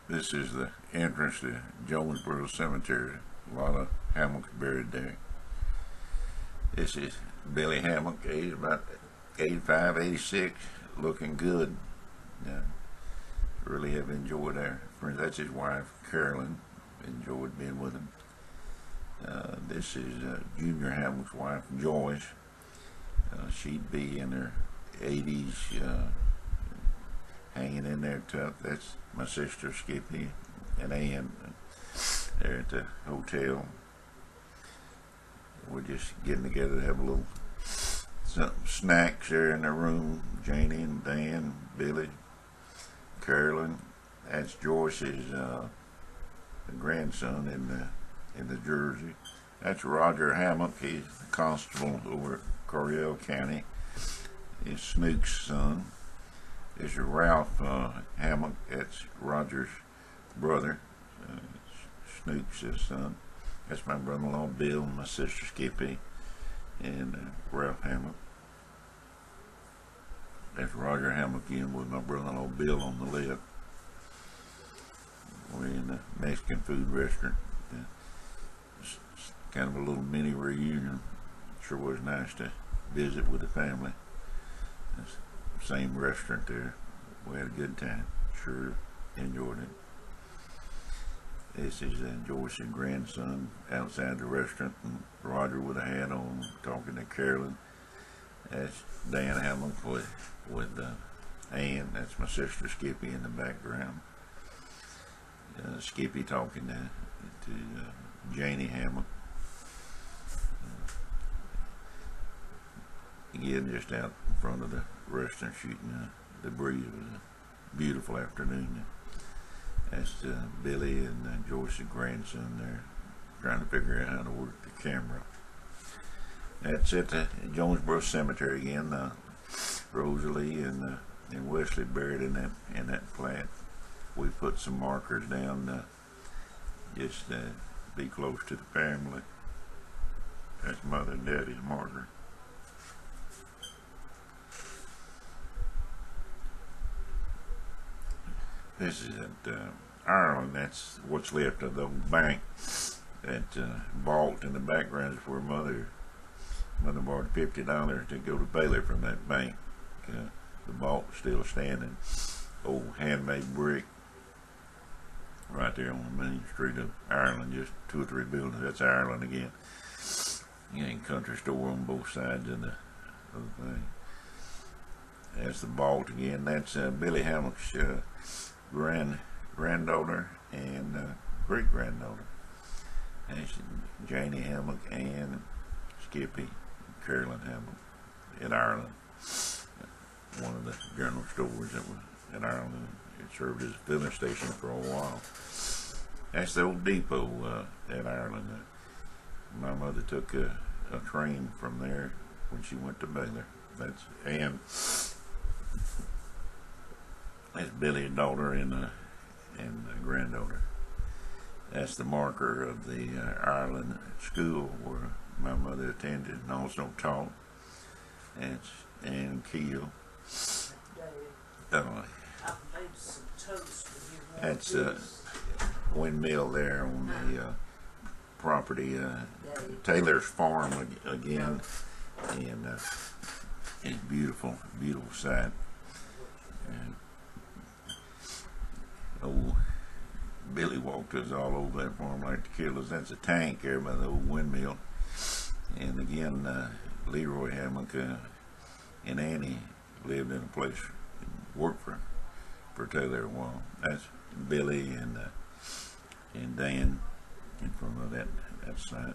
This is the entrance to Jonesboro Cemetery. A lot of Hammacks buried there. This is Billy Hammack, age about 85, 86, looking good. Really have enjoyed our friends. That's his wife, Carolyn. Enjoyed being with him. This is Junior Hammack's wife, Joyce. She'd be in her 80s, hanging in there tough. That's my sister Skippy and Ann. They're at the hotel. We're just getting together to have a little some snacks there in their room. Janie and Dan, Billy, Carolyn. That's Joyce's grandson in the jersey. That's Roger Hammack. He's the constable over at Coryell County. He's Snook's son. This is Ralph Hammack. That's Roger's brother. Snook's son. That's my brother-in-law Bill and my sister Skippy and Ralph Hammack. That's Roger Hammack again with my brother-in-law Bill on the left. We're in the Mexican food restaurant. It's kind of a little mini reunion. Sure was nice to visit with the family. It's the same restaurant there. We had a good time. Sure enjoyed it. This is Joyce's grandson outside the restaurant, and Roger with a hat on, talking to Carolyn. That's Dan Hammack with Ann. That's my sister Skippy in the background. Skippy talking to Janie Hammack. Again, just out in front of the restaurant shooting the breeze. It was a beautiful afternoon. That's Billy and Joyce's grandson there, trying to figure out how to work the camera. That's at the Jonesboro Cemetery again. Rosalie and Wesley buried in that plat. We put some markers down just to be close to the family. That's Mother and Daddy's marker. This is at Ireland. That's what's left of the bank. That vault in the background is where Mother borrowed $50 to go to Baylor from that bank. The vault's still standing. Old handmade brick right there on the main street of Ireland. Just 2 or 3 buildings. That's Ireland again. You ain't country store on both sides of the thing. That's the vault again. That's Billy Hammack's granddaughter and great-granddaughter. That's Janie Hammack and Skippy, Carolyn Hammack in Ireland. One of the general stores that was in Ireland. It served as a filling station for a while. That's the old depot in Ireland. My mother took a train from there when she went to Baylor. That's Billy's daughter and granddaughter. That's the marker of the Ireland school where my mother attended and also taught. That's Ann Keel. That's a windmill there on the property, Taylor's farm again, and it's beautiful, beautiful sight. And old Billy walked us all over that farm like to kill us. That's a tank there by the old windmill. And again, Leroy Hammack and Annie lived in a place and worked for Taylor a while. That's Billy and Dan in front of that site.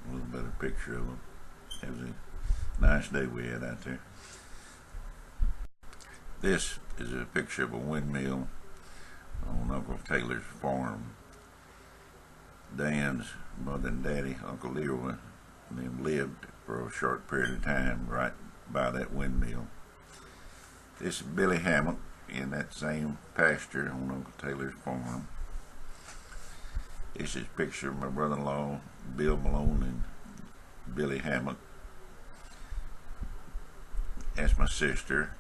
A little better picture of them. It was a nice day we had out there. This is a picture of a windmill on Uncle Taylor's farm. Dan's mother and daddy, Uncle Leroy, and them lived for a short period of time right by that windmill. This is Billy Hammack in that same pasture on Uncle Taylor's farm. This is a picture of my brother-in-law, Bill Malone, and Billy Hammack. That's my sister,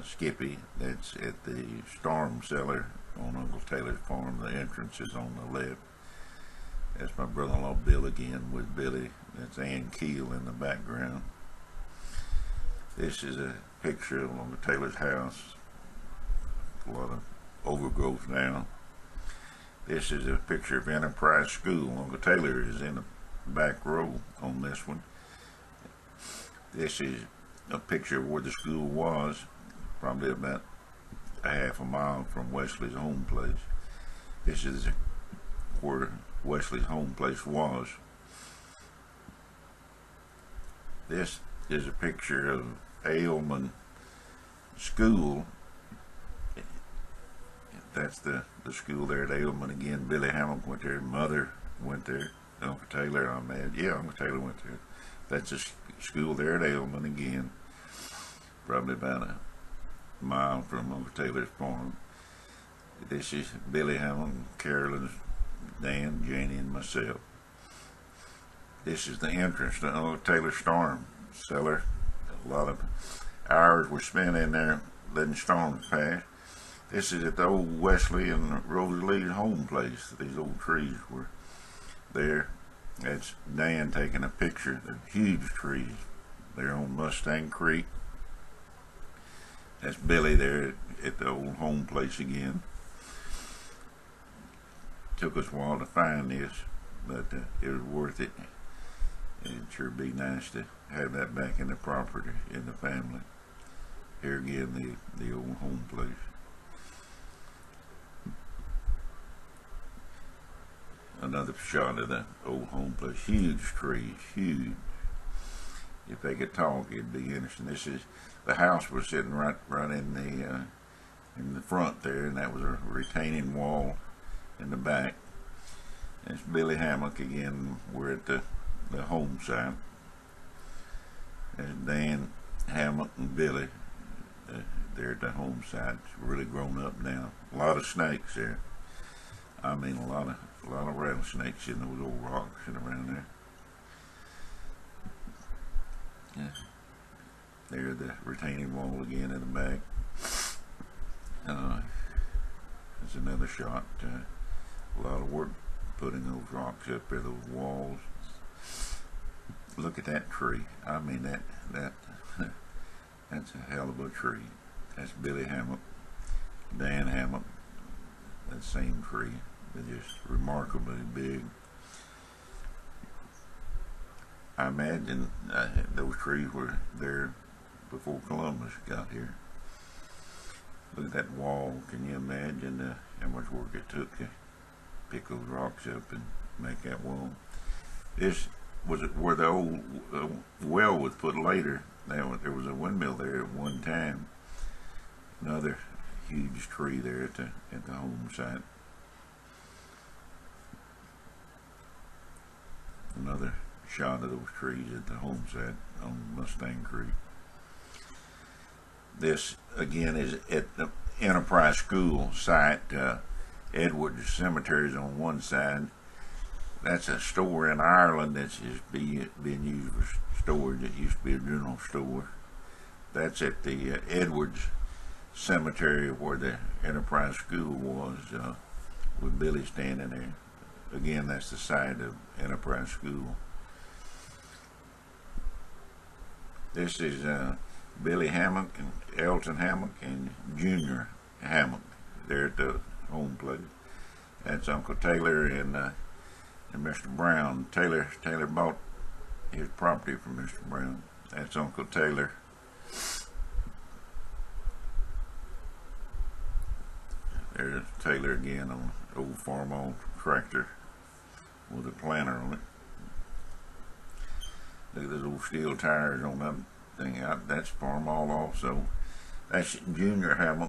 Skippy. That's at the storm cellar on Uncle Taylor's farm. The entrance is on the left. That's my brother-in-law Bill again with Billy. That's Ann Keel in the background. This is a picture of Uncle Taylor's house. A lot of overgrowth now. This is a picture of Enterprise School. Uncle Taylor is in the back row on this one. This is a picture of where the school was, probably about a half a mile from Wesley's home place. This is where Wesley's home place was. This is a picture of Ailman School. That's the school there at Ailman again. Billy Hammack went there. Mother went there. Uncle Taylor, Uncle Taylor went there. That's a school there at Ailman again. Probably about a mile from Uncle Taylor's farm. This is Billy Hammack, Carolyn, Dan, Janie, and myself. This is the entrance to Uncle Taylor's storm cellar. A lot of hours were spent in there letting storms pass. This is at the old Wesley and Rosalie's home place. These old trees were there. That's Dan taking a picture. They're huge trees. They're on Mustang Creek. That's Billy there at the old home place again. Took us a while to find this, but it was worth it. It'd sure be nice to have that back in the property, in the family. Here again, the old home place. Another shot of the old home place. Huge trees, huge. If they could talk, it'd be interesting. This is the house was sitting right in the front there, and that was a retaining wall in the back. It's Billy Hammack again. We're at the home site. There's Dan Hammack and Billy. They're at the home site. It's really grown up now. A lot of snakes there. I mean, a lot of rattlesnakes in those old rocks and around there. Yeah. There's the retaining wall again in the back. There's another shot. A lot of work putting those rocks up there, those walls. Look at that tree. I mean, that's a hell of a tree. That's Billy Hammack, Dan Hammack. That same tree. They're just remarkably big. I imagine those trees were there before Columbus got here. Look at that wall. Can you imagine how much work it took to pick those rocks up and make that wall? This was where the old well was put later. There was a windmill there at one time. Another huge tree there at the home site. Another shot of those trees at the home site on Mustang Creek. This again is at the Enterprise School site. Edwards Cemetery is on one side. That's a store in Ireland that's just being used for storage. It used to be a general store. That's at the Edwards Cemetery where the Enterprise School was, with Billy standing there. Again, that's the site of Enterprise School. This is Billy Hammack and Elton Hammack and Junior Hammack. They're at the home place. That's Uncle Taylor and Mr. Brown. Taylor bought his property from Mr. Brown. That's Uncle Taylor. There's Taylor again on an old farm tractor with a planter on it. Look at those old steel tires on that thing out. That's Farmall also. That's Junior Hammack